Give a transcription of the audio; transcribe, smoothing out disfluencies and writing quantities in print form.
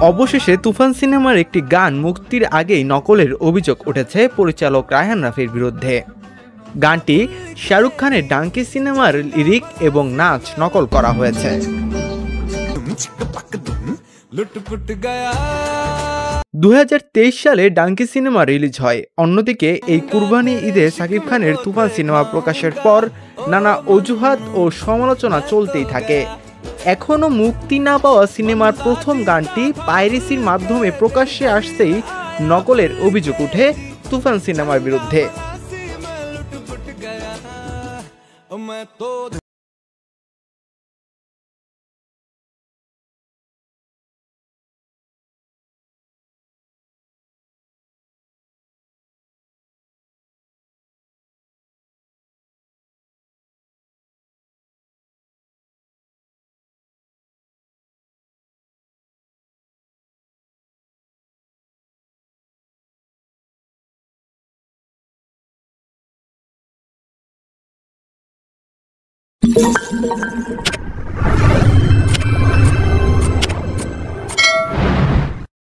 অবশেষে তুফান সিনেমার একটি গান মুক্তির আগেই নকলের অভিযোগ উঠেছে পরিচালক রায়হান রাফির বিরুদ্ধে। গানটি শাহরুখ খানের ডাঙ্কি সিনেমার লিরিক এবং নাচ নকল করা হয়েছে। 2023 সালে ডাঙ্কি সিনেমা রিলিজ হয়। অন্যদিকে এই কুরবানি ঈদে শাকিব খানের তুফান সিনেমা প্রকাশের পর নানা অজুহাত ও সমালোচনা চলতেই থাকে। এখনও মুক্তি না পাওয়া সিনেমার প্রথম গানটি পাইরেসির মাধ্যমে প্রকাশ্যে আসতেই নকলের অভিযোগ উঠে তুফান সিনেমার বিরুদ্ধে।